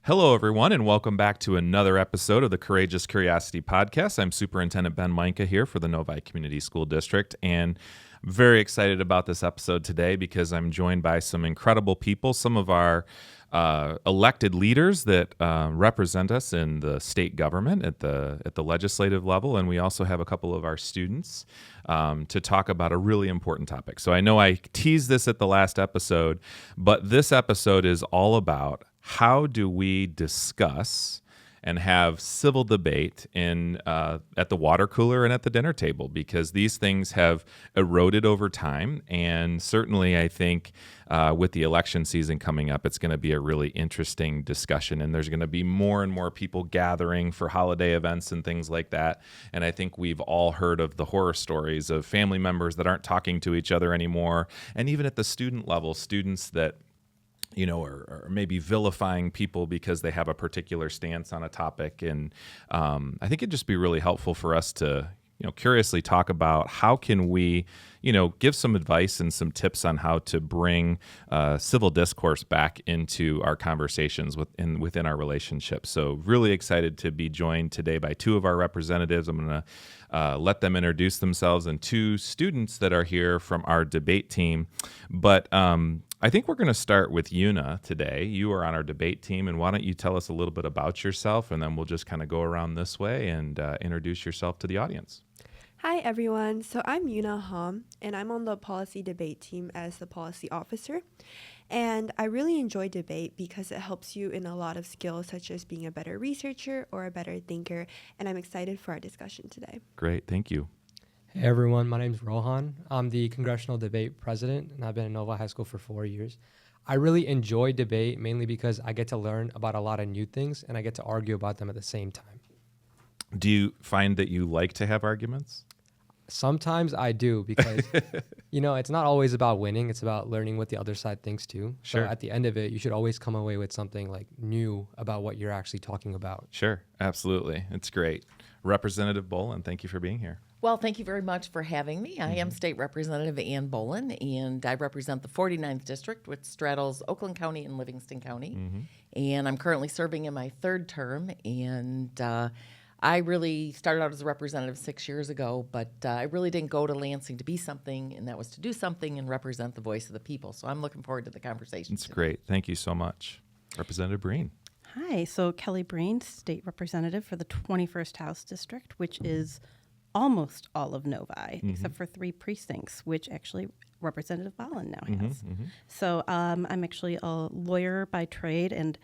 Hello, everyone, and welcome back to another episode of the Courageous Curiosity Podcast. I'm Superintendent Mainka here for the Novi Community School District, and very excited about this episode today because I'm joined by some incredible people, some of our elected leaders that represent us in the state government at the legislative level, and we also have a couple of our students to talk about a really important topic. So I know I teased this at the last episode, but this episode is all about how do we discuss and have civil debate at the water cooler and at the dinner table, because these things have eroded over time. And certainly I think with the election season coming up, it's going to be a really interesting discussion. And there's going to be more and more people gathering for holiday events and things like that. And I think we've all heard of the horror stories of family members that aren't talking to each other anymore. And even at the student level, students that or maybe vilifying people because they have a particular stance on a topic. And I think it'd just be really helpful for us to, curiously talk about how can we, give some advice and some tips on how to bring civil discourse back into our conversations within our relationships. So really excited to be joined today by two of our representatives. I'm going to let them introduce themselves, and two students that are here from our debate team. But I think we're going to start with Yuna today. You are on our debate team, and why don't you tell us a little bit about yourself, and then we'll just kind of go around this way and introduce yourself to the audience. Hi, everyone. So I'm Yuna Hahm, and I'm on the policy debate team as the policy officer. And I really enjoy debate because it helps you in a lot of skills, such as being a better researcher or a better thinker. And I'm excited for our discussion today. Great. Thank you. Hey everyone, my name is Rohan. I'm the Congressional Debate President, and I've been in Novi High School for 4 years. I really enjoy debate mainly because I get to learn about a lot of new things, and I get to argue about them at the same time. Do you find that you like to have arguments? Sometimes I do, because, it's not always about winning. It's about learning what the other side thinks too. Sure. So at the end of it, you should always come away with something like new about what you're actually talking about. Sure. Absolutely. It's great. Representative Bollin, thank you for being here. Well, thank you very much for having me. I am State Representative Ann Bollin, and I represent the 49th District, which straddles Oakland County and Livingston County. And I'm currently serving in my third term, and I really started out as a representative 6 years ago, but I really didn't go to Lansing to be something, and that was to do something and represent the voice of the people. So I'm looking forward to the conversation. It's great. Thank you so much. Representative Breen. Hi, so Kelly Breen, State Representative for the 21st House District, which is almost all of Novi, except for 3 precincts, which actually Representative Bollin now has. So I'm actually a lawyer by trade, and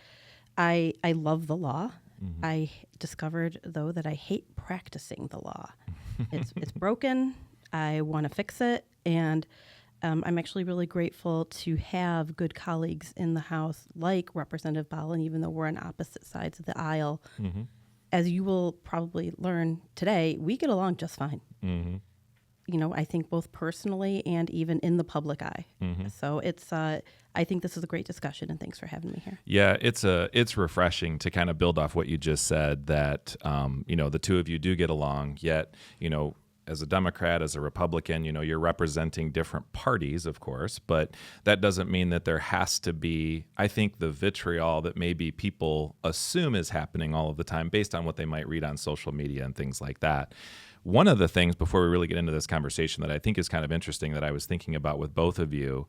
I love the law. I discovered, though, that I hate practicing the law. It's broken. I want to fix it, and I'm actually really grateful to have good colleagues in the House like Representative Bollin, even though we're on opposite sides of the aisle. As you will probably learn today, we get along just fine. I think both personally and even in the public eye. So I think this is a great discussion, and thanks for having me here. Yeah, it's refreshing to kind of build off what you just said, that the two of you do get along, yet as a Democrat, as a Republican, you're representing different parties, of course, but that doesn't mean that there has to be, I think, the vitriol that maybe people assume is happening all of the time based on what they might read on social media and things like that. One of the things, before we really get into this conversation, that I think is kind of interesting that I was thinking about with both of you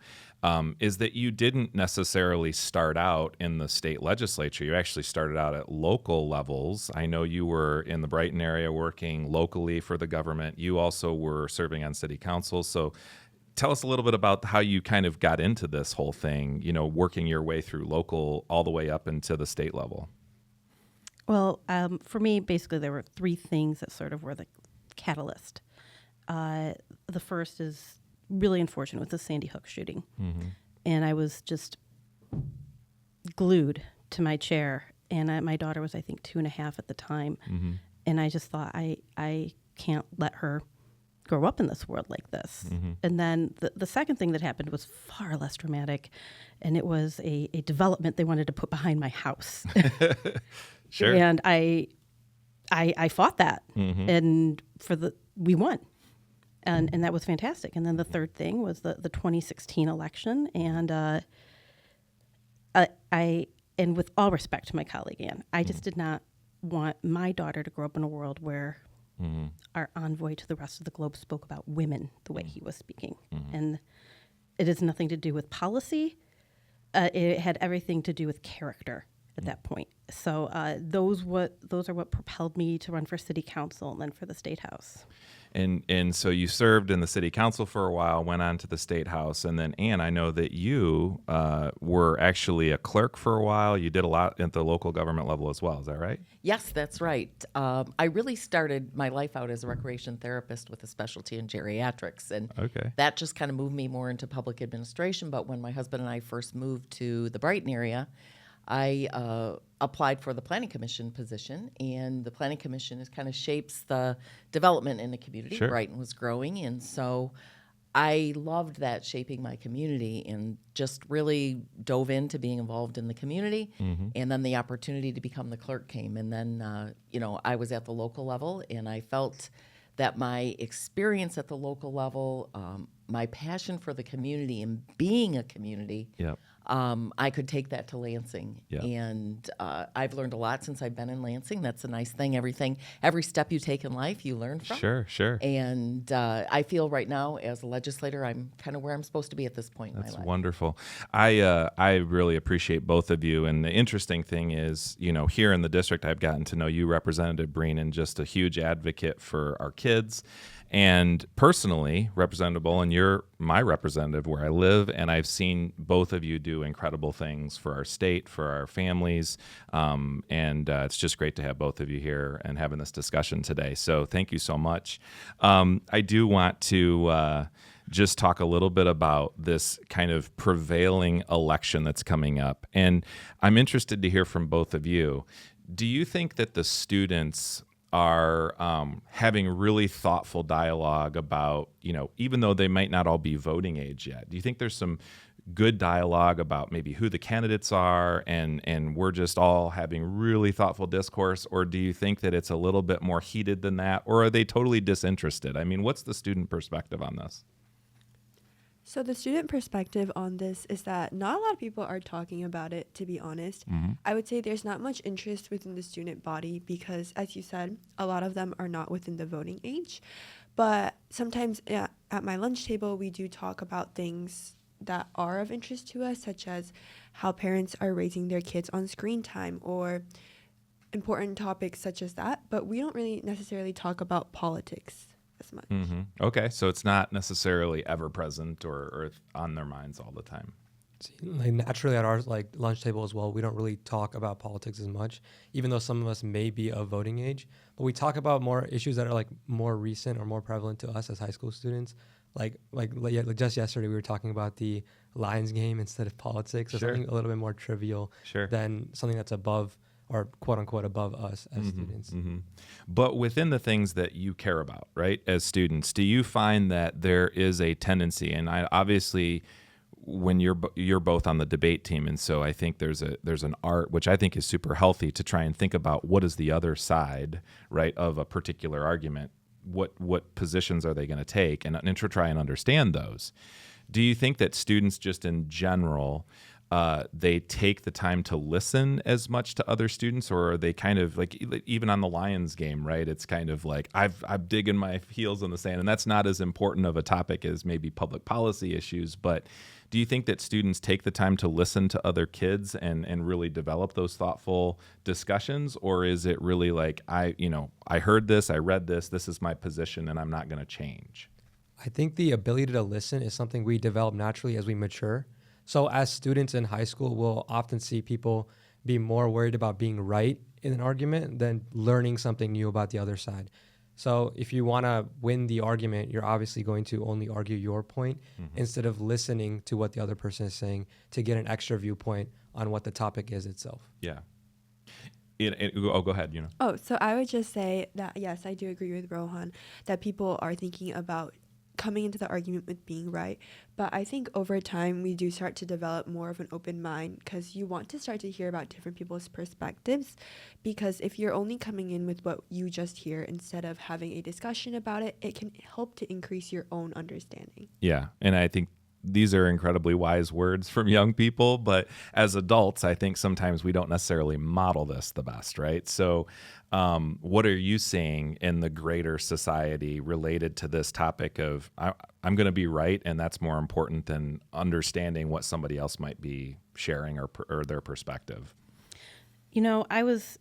is that you didn't necessarily start out in the state legislature. You actually started out at local levels. I know you were in the Brighton area working locally for the government. You also were serving on city council. So tell us a little bit about how you kind of got into this whole thing, working your way through local all the way up into the state level. Well, for me, basically, there were 3 things that sort of were the catalyst. The first is really unfortunate with the Sandy Hook shooting. And I was just glued to my chair. And my daughter was, I think, 2.5 at the time. And I just thought, I can't let her grow up in this world like this. And then the second thing that happened was far less dramatic. And it was a development they wanted to put behind my house. Sure. And I fought that, and we won, and that was fantastic. And then the third thing was the 2016 election, and I and with all respect to my colleague Ann, I just did not want my daughter to grow up in a world where our envoy to the rest of the globe spoke about women the way he was speaking. And it has nothing to do with policy. It had everything to do with character at that point. So those are what propelled me to run for city council and then for the state house. And so you served in the city council for a while, went on to the state house, and then Ann, I know that you were actually a clerk for a while. You did a lot at the local government level as well. Is that right? Yes, that's right. I really started my life out as a recreation therapist with a specialty in geriatrics, and that just kind of moved me more into public administration. But when my husband and I first moved to the Brighton area, I applied for the Planning Commission position, and the Planning Commission kind of shapes the development in the community. Sure. Brighton was growing, and so I loved that, shaping my community, and just really dove into being involved in the community. And then the opportunity to become the clerk came, and then I was at the local level, and I felt that my experience at the local level, my passion for the community and being a community, I could take that to Lansing. And I've learned a lot since I've been in Lansing. That's a nice thing. Every step you take in life, you learn from. Sure. And I feel right now, as a legislator, I'm kind of where I'm supposed to be at this point in my life. That's wonderful. I really appreciate both of you. And the interesting thing is, here in the district, I've gotten to know you, Representative Breen, and just a huge advocate for our kids. And personally, Representative Bollin, you're my representative where I live, and I've seen both of you do incredible things for our state, for our families, and it's just great to have both of you here and having this discussion today. So thank you so much. I do want to just talk a little bit about this kind of prevailing election that's coming up, and I'm interested to hear from both of you. Do you think that the students are having really thoughtful dialogue about, even though they might not all be voting age yet, do you think there's some good dialogue about maybe who the candidates are and we're just all having really thoughtful discourse? Or do you think that it's a little bit more heated than that? Or are they totally disinterested? I mean, what's the student perspective on this? So the student perspective on this is that not a lot of people are talking about it, to be honest. I would say there's not much interest within the student body because, as you said, a lot of them are not within the voting age. But sometimes at my lunch table, we do talk about things that are of interest to us, such as how parents are raising their kids on screen time or important topics such as that. But we don't really necessarily talk about politics as much. Okay, so it's not necessarily ever present or on their minds all the time. Like naturally at our lunch table as well, we don't really talk about politics as much, even though some of us may be of voting age. But we talk about more issues that are more recent or more prevalent to us as high school students. Like just yesterday, we were talking about the Lions game instead of politics, or something a little bit more trivial than something that's above, or quote unquote above us as students. But within the things that you care about, right, as students, do you find that there is a tendency, and obviously when you're both on the debate team, and so I think there's an art, which I think is super healthy, to try and think about what is the other side, right, of a particular argument. What positions are they going to take, and to try and understand those. Do you think that students just in general, they take the time to listen as much to other students, or are they kind of even on the Lions game, right? It's kind of like I'm digging my heels in the sand, and that's not as important of a topic as maybe public policy issues. But do you think that students take the time to listen to other kids and really develop those thoughtful discussions, or is it really like I heard this, I read this is my position, and I'm not going to change? I think the ability to listen is something we develop naturally as we mature. So as students in high school, we'll often see people be more worried about being right in an argument than learning something new about the other side. So if you want to win the argument, you're obviously going to only argue your point instead of listening to what the other person is saying to get an extra viewpoint on what the topic is itself. Yeah. Go ahead, Oh, so I would just say that, yes, I do agree with Rohan that people are thinking about coming into the argument with being right. But I think over time we do start to develop more of an open mind because you want to start to hear about different people's perspectives, because if you're only coming in with what you just hear instead of having a discussion about it, it can help to increase your own understanding. Yeah, and I think these are incredibly wise words from young people, but as adults, I think sometimes we don't necessarily model this the best, right? So what are you seeing in the greater society related to this topic of I'm going to be right, and that's more important than understanding what somebody else might be sharing or their perspective? I was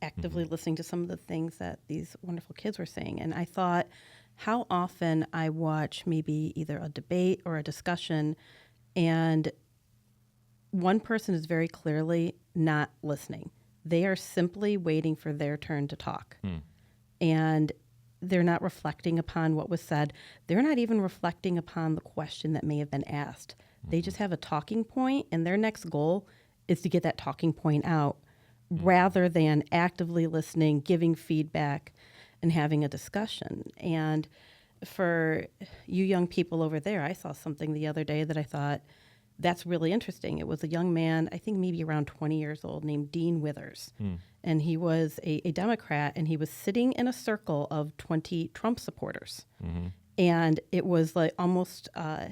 actively listening to some of the things that these wonderful kids were saying, and I thought how often I watch maybe either a debate or a discussion, and one person is very clearly not listening. They are simply waiting for their turn to talk. And they're not reflecting upon what was said. They're not even reflecting upon the question that may have been asked. They just have a talking point, and their next goal is to get that talking point out rather than actively listening, giving feedback, and having a discussion. And for you young people over there, I saw something the other day that I thought, that's really interesting. It was a young man, I think maybe around 20 years old, named Dean Withers. And he was a Democrat, and he was sitting in a circle of 20 Trump supporters. And it was like almost a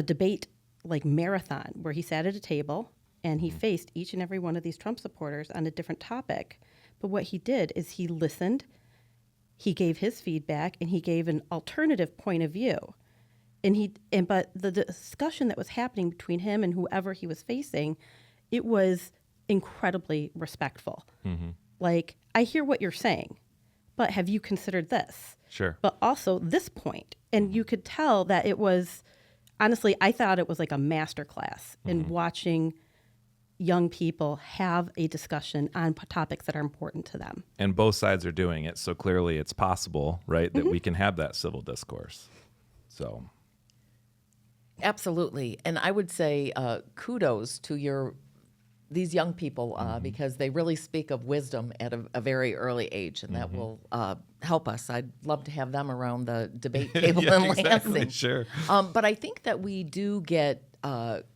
debate like marathon where he sat at a table and he faced each and every one of these Trump supporters on a different topic. But what he did is he listened, he gave his feedback, and he gave an alternative point of view. But the discussion that was happening between him and whoever he was facing, it was incredibly respectful. Like, I hear what you're saying, but have you considered this? Sure. But also this point. And you could tell that it was, honestly, I thought it was like a master class in watching young people have a discussion on topics that are important to them. And both sides are doing it, so clearly it's possible, right, that we can have that civil discourse. So, Absolutely. And I would say kudos to these young people because they really speak of wisdom at a very early age, and that will help us. I'd love to have them around the debate table in Lansing. Sure. But I think that we do get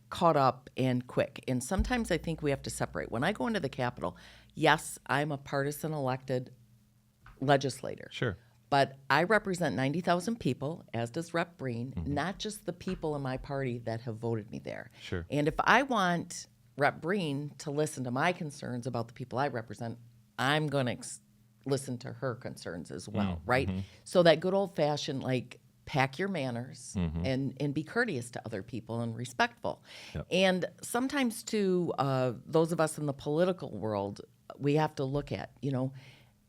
caught up and quick, and sometimes I think we have to separate. When I go into the Capitol, yes, I'm a partisan elected legislator. Sure. But I represent 90,000 people, as does Rep. Breen, not just the people in my party that have voted me there. Sure. And if I want Rep. Breen to listen to my concerns about the people I represent, I'm going to listen to her concerns as well, right? So that good old-fashioned, like, pack your manners and be courteous to other people and respectful. Yep. And sometimes, too, those of us in the political world, we have to look at,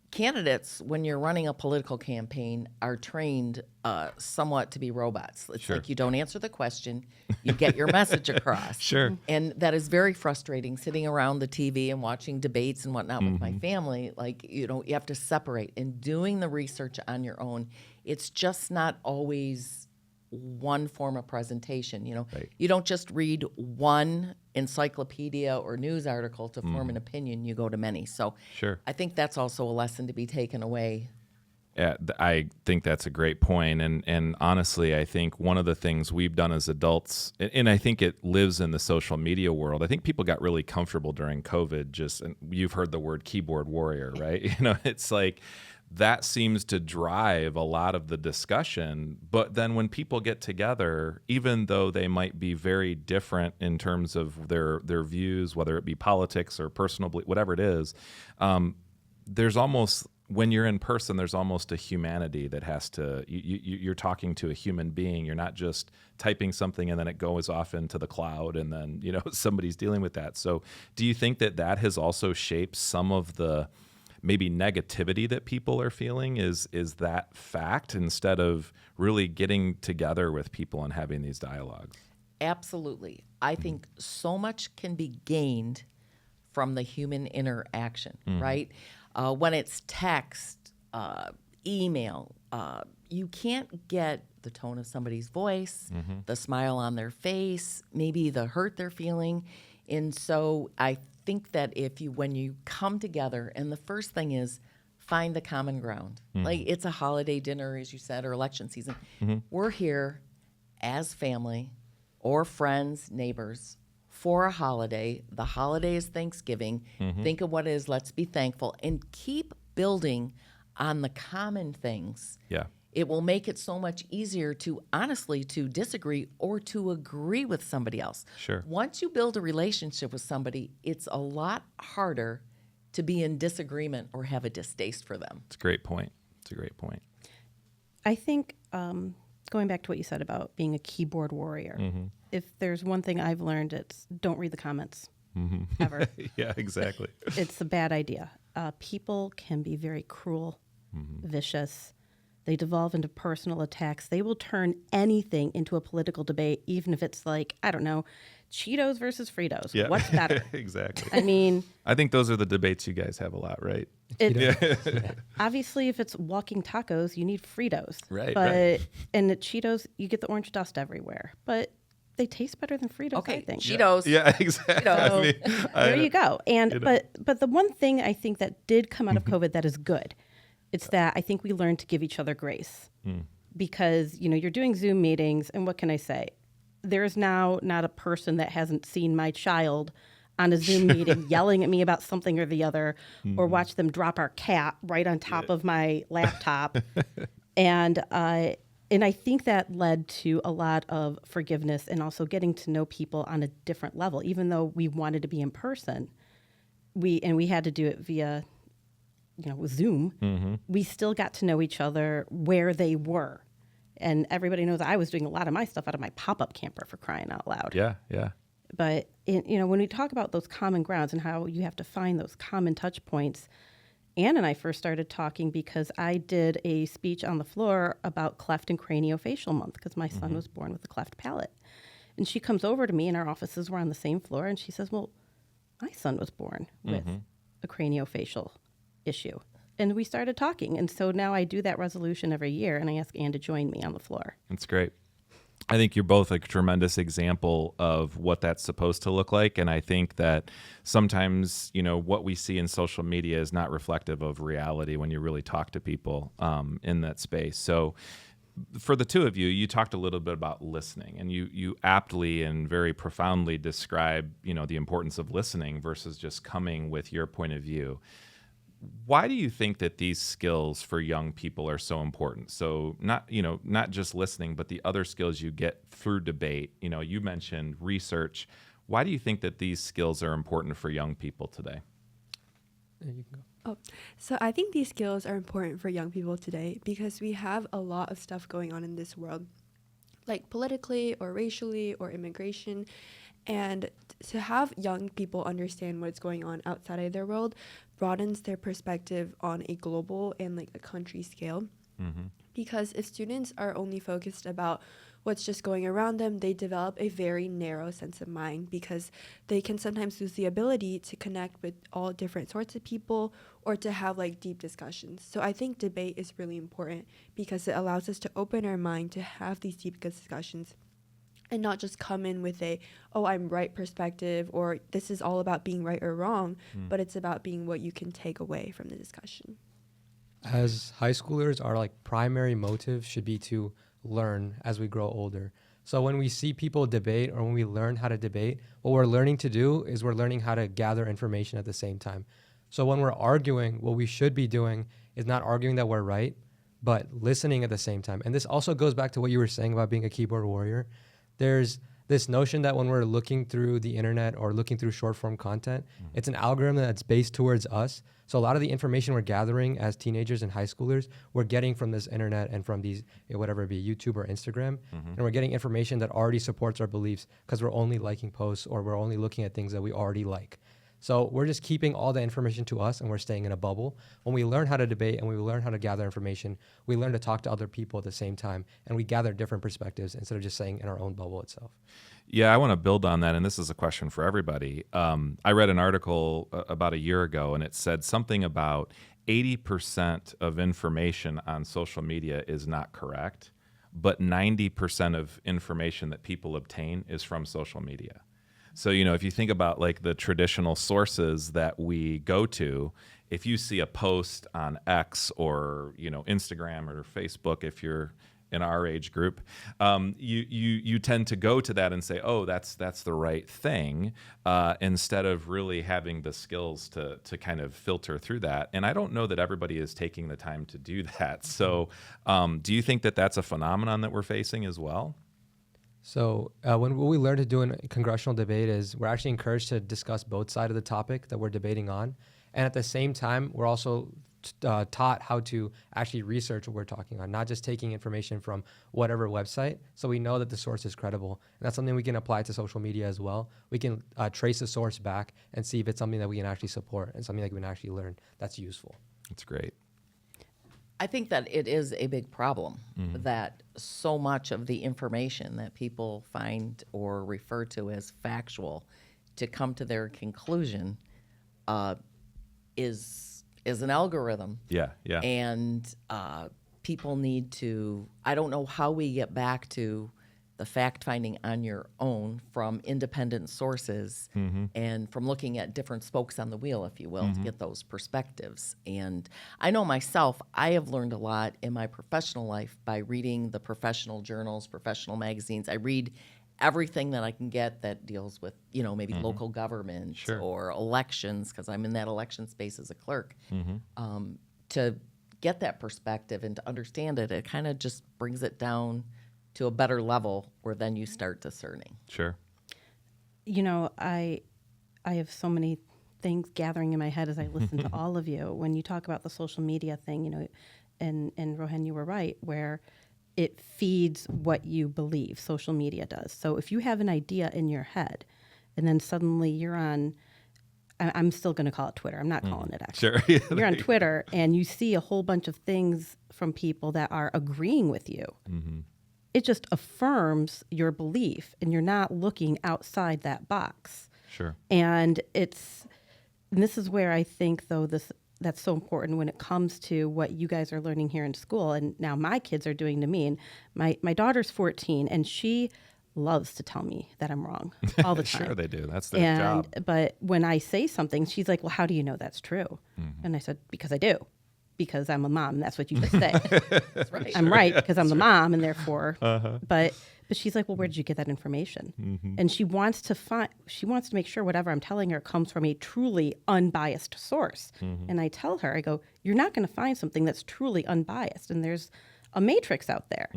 candidates, when you're running a political campaign, are trained somewhat to be robots. It's like you don't answer the question, you get your message across. Sure. And that is very frustrating, sitting around the TV and watching debates and whatnot with my family. Like, you have to separate. And doing the research on your own, it's just not always one form of presentation. Right. You don't just read one encyclopedia or news article to form an opinion. You go to many. So Sure. I think that's also a lesson to be taken away. Yeah, I think that's a great point. And honestly, I think one of the things we've done as adults, and I think it lives in the social media world, I think people got really comfortable during COVID. And you've heard the word keyboard warrior, right? It's like that seems to drive a lot of the discussion. But then when people get together, even though they might be very different in terms of their views, whether it be politics or personal belief, whatever it is, there's almost, when you're in person, there's almost a humanity that has to, you're talking to a human being. You're not just typing something and then it goes off into the cloud and then, somebody's dealing with that. So do you think that has also shaped some of the maybe negativity that people are feeling is that fact instead of really getting together with people and having these dialogues? Absolutely. I think so much can be gained from the human interaction, right? When it's text, email, you can't get the tone of somebody's voice, the smile on their face, maybe the hurt they're feeling. And so I think that when you come together, and the first thing is find the common ground. Like, it's a holiday dinner, as you said, or election season. We're here as family or friends, neighbors, for a holiday. The holiday is Thanksgiving. Think of what it is. Let's be thankful and keep building on the common things. Yeah. It will make it so much easier to honestly to disagree or to agree with somebody else. Sure. Once you build a relationship with somebody, it's a lot harder to be in disagreement or have a distaste for them. It's a great point. It's a great point. I think going back to what you said about being a keyboard warrior, if there's one thing I've learned, it's don't read the comments ever. Yeah, exactly. It's a bad idea. People can be very cruel, vicious. They devolve into personal attacks. They will turn anything into a political debate, even if it's like, I don't know, Cheetos versus Fritos. Yeah. What's better? Exactly. I mean, I think those are the debates you guys have a lot, right? obviously, if it's walking tacos, you need Fritos. Right, But right. and the Cheetos, you get the orange dust everywhere. But they taste better than Fritos, I Okay, think. Cheetos. Yeah, exactly. Cheetos. I mean, There you go. And you know. but the one thing I think that did come out of COVID that is good, it's that I think we learned to give each other grace. Because, you're doing Zoom meetings, and what can I say? There's now not a person that hasn't seen my child on a Zoom meeting yelling at me about something or the other, or watch them drop our cat right on top of my laptop. And I think that led to a lot of forgiveness and also getting to know people on a different level. Even though we wanted to be in person, we had to do it via, with Zoom. We still got to know each other where they were. And everybody knows I was doing a lot of my stuff out of my pop-up camper, for crying out loud. Yeah, yeah. But when we talk about those common grounds and how you have to find those common touch points, Ann and I first started talking because I did a speech on the floor about cleft and craniofacial month because my son was born with a cleft palate. And she comes over to me, and our offices were on the same floor, and she says, well, my son was born with a craniofacial issue. And we started talking. And so now I do that resolution every year, and I ask Ann to join me on the floor. That's great. I think you're both a tremendous example of what that's supposed to look like. And I think that sometimes, what we see in social media is not reflective of reality when you really talk to people in that space. So for the two of you, you talked a little bit about listening, and you aptly and very profoundly describe, the importance of listening versus just coming with your point of view. Why do you think that these skills for young people are so important? So not just listening, but the other skills you get through debate. You mentioned research. Why do you think that these skills are important for young people today? Yeah, you can go. So I think these skills are important for young people today because we have a lot of stuff going on in this world, like politically or racially or immigration. And to have young people understand what's going on outside of their world broadens their perspective on a global and like a country scale. Because if students are only focused about what's just going around them, they develop a very narrow sense of mind because they can sometimes lose the ability to connect with all different sorts of people or to have like deep discussions. So I think debate is really important because it allows us to open our mind to have these deep discussions and not just come in with I'm right perspective, or this is all about being right or wrong, but it's about being what you can take away from the discussion. As high schoolers, our primary motive should be to learn as we grow older. So when we see people debate or when we learn how to debate, what we're learning to do is we're learning how to gather information at the same time. So when we're arguing, what we should be doing is not arguing that we're right, but listening at the same time. And this also goes back to what you were saying about being a keyboard warrior. There's this notion that when we're looking through the internet or looking through short form content, it's an algorithm that's based towards us. So a lot of the information we're gathering as teenagers and high schoolers, we're getting from this internet and from these, whatever it be, YouTube or Instagram. And we're getting information that already supports our beliefs because we're only liking posts or we're only looking at things that we already like. So we're just keeping all the information to us and we're staying in a bubble. When we learn how to debate and we learn how to gather information, we learn to talk to other people at the same time and we gather different perspectives instead of just staying in our own bubble itself. Yeah, I want to build on that, and this is a question for everybody. I read an article about a year ago, and it said something about 80% of information on social media is not correct, but 90% of information that people obtain is from social media. So, if you think about like the traditional sources that we go to, if you see a post on X or, Instagram or Facebook, if you're in our age group, you tend to go to that and say, oh, that's the right thing, instead of really having the skills to kind of filter through that. And I don't know that everybody is taking the time to do that. So do you think that that's a phenomenon that we're facing as well? So what we learned to do in congressional debate is we're actually encouraged to discuss both sides of the topic that we're debating on. And at the same time, we're also taught how to actually research what we're talking on, not just taking information from whatever website. So we know that the source is credible. And that's something we can apply to social media as well. We can trace the source back and see if it's something that we can actually support and something that we can actually learn that's useful. That's great. I think that it is a big problem that so much of the information that people find or refer to as factual to come to their conclusion is an algorithm. Yeah. And people need to, I don't know how we get back to the fact finding on your own from independent sources and from looking at different spokes on the wheel, if you will, to get those perspectives. And I know myself, I have learned a lot in my professional life by reading the professional journals, professional magazines. I read everything that I can get that deals with, maybe local government or elections, because I'm in that election space as a clerk. To get that perspective and to understand it, it kind of just brings it down to a better level where then you start discerning. Sure. I have so many things gathering in my head as I listen to all of you. When you talk about the social media thing, and Rohan, you were right, where it feeds what you believe, social media does. So if you have an idea in your head and then suddenly you're on, I'm still going to call it Twitter. I'm not calling it actually. Sure. You're on Twitter and you see a whole bunch of things from people that are agreeing with you. It just affirms your belief and you're not looking outside that box. Sure. And this is where I think, though, that's so important when it comes to what you guys are learning here in school. And now my kids are doing to me. And my daughter's 14 and she loves to tell me that I'm wrong all the time. Sure they do. That's their job. But when I say something, she's like, well, how do you know that's true? And I said, because I do. Because I'm a mom, and that's what you just said. That's right. I'm right because I'm the mom, and therefore. But she's like, well, where did you get that information? And she wants to make sure whatever I'm telling her comes from a truly unbiased source. And I tell her, I go, you're not going to find something that's truly unbiased, and there's a matrix out there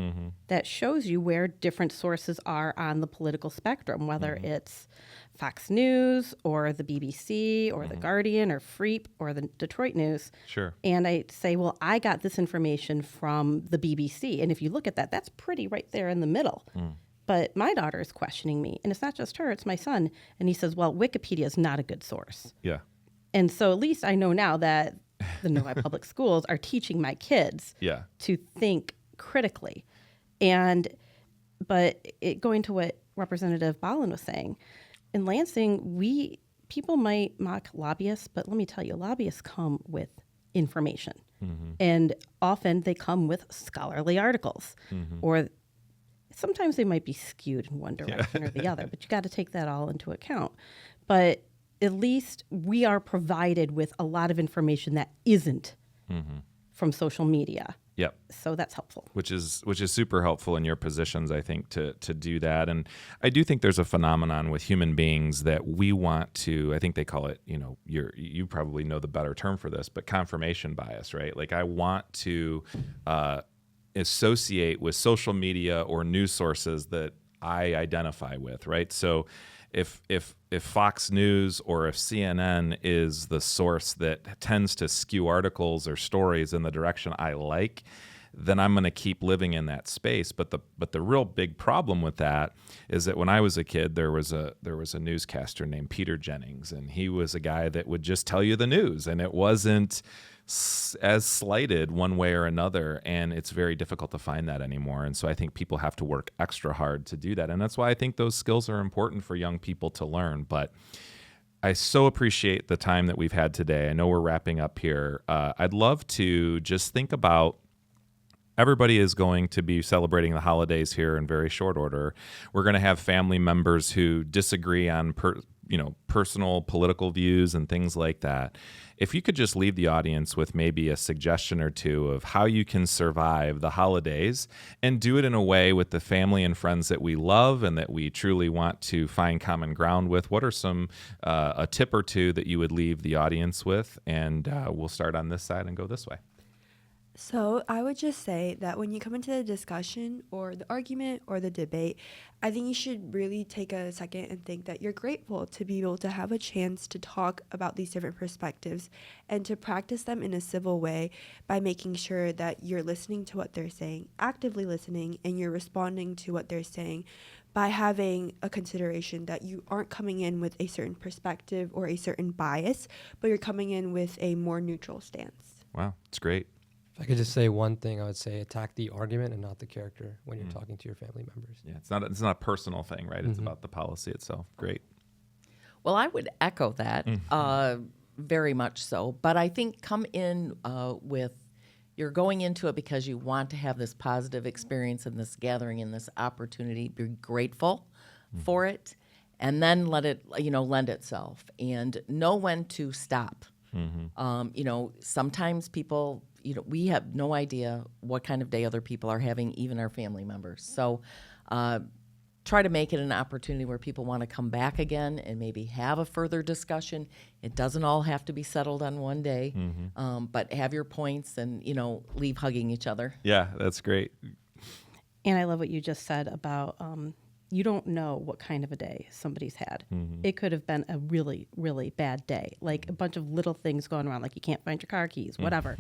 that shows you where different sources are on the political spectrum, whether it's Fox News or the BBC or the Guardian or Freep or the Detroit News. Sure. And I say, well, I got this information from the BBC. And if you look at that, that's pretty right there in the middle. But my daughter is questioning me. And it's not just her, it's my son. And he says, well, Wikipedia is not a good source. Yeah. And so at least I know now that the Novi Public Schools are teaching my kids to think critically. But going to what Representative Bollin was saying, in Lansing, people might mock lobbyists, but let me tell you, lobbyists come with information. And often they come with scholarly articles. Or sometimes they might be skewed in one direction or the other, but you got to take that all into account. But at least we are provided with a lot of information that isn't from social media. Yep. So that's helpful. Which is super helpful in your positions, I think, to do that. And I do think there's a phenomenon with human beings that we want to, I think they call it, you probably know the better term for this, but confirmation bias, right? Like I want to associate with social media or news sources that I identify with, right? So if Fox News or if CNN is the source that tends to skew articles or stories in the direction I like, then I'm going to keep living in that space. But the real big problem with that is that when I was a kid, there was a newscaster named Peter Jennings, and he was a guy that would just tell you the news, and it wasn't as slighted one way or another, and it's very difficult to find that anymore. And so I think people have to work extra hard to do that, and that's why I think those skills are important for young people to learn. But I so appreciate the time that we've had today. I know we're wrapping up here. I'd love to just think about, everybody is going to be celebrating the holidays here in very short order. We're going to have family members who disagree on personal political views and things like that. If you could just leave the audience with maybe a suggestion or two of how you can survive the holidays and do it in a way with the family and friends that we love and that we truly want to find common ground with, what are some a tip or two that you would leave the audience with? And we'll start on this side and go this way. So I would just say that when you come into the discussion or the argument or the debate, I think you should really take a second and think that you're grateful to be able to have a chance to talk about these different perspectives and to practice them in a civil way by making sure that you're listening to what they're saying, actively listening, and you're responding to what they're saying by having a consideration that you aren't coming in with a certain perspective or a certain bias, but you're coming in with a more neutral stance. Wow, it's great. If I could just say one thing, I would say attack the argument and not the character when you're talking to your family members. Yeah, it's not a personal thing, right? It's about the policy itself. Great. Well, I would echo that very much so. But I think come in with you're going into it because you want to have this positive experience in this gathering and this opportunity. Be grateful for it, and then let it lend itself, and know when to stop. Sometimes people. We have no idea what kind of day other people are having, even our family members. So try to make it an opportunity where people want to come back again and maybe have a further discussion. It doesn't all have to be settled on one day, but have your points and, leave hugging each other. Yeah, that's great. And I love what you just said about you don't know what kind of a day somebody's had. It could have been a really, really bad day, like a bunch of little things going around, like you can't find your car keys, whatever.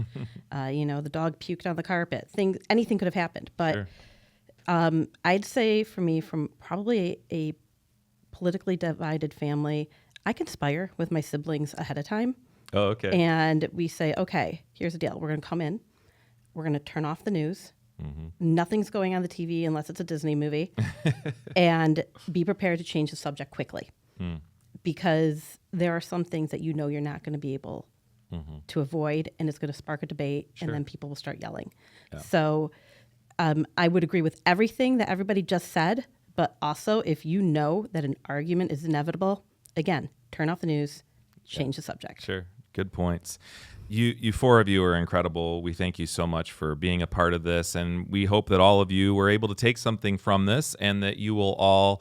The dog puked on the carpet. Anything could have happened. But sure. I'd say for me, from probably a politically divided family, I conspire with my siblings ahead of time. Oh, okay. And we say, okay, here's the deal. We're going to come in. We're going to turn off the news. Nothing's going on the TV unless it's a Disney movie. And be prepared to change the subject quickly. Because there are some things that you're not going to be able to avoid, and it's going to spark a debate, and then people will start yelling. Yeah. So I would agree with everything that everybody just said, but also if you know that an argument is inevitable, again, turn off the news, change the subject. Sure. Good points. You four of you are incredible. We thank you so much for being a part of this, and we hope that all of you were able to take something from this and that you will all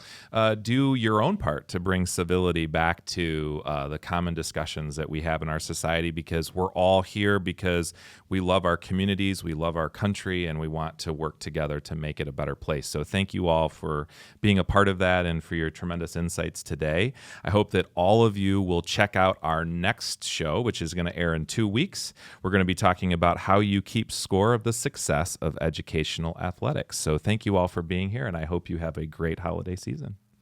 do your own part to bring civility back to the common discussions that we have in our society, because we're all here because we love our communities, we love our country, and we want to work together to make it a better place. So thank you all for being a part of that and for your tremendous insights today. I hope that all of you will check out our next show, which is going to air in 2 weeks. We're going to be talking about how you keep score of the success of educational athletics. So thank you all for being here, and I hope you have a great holiday season.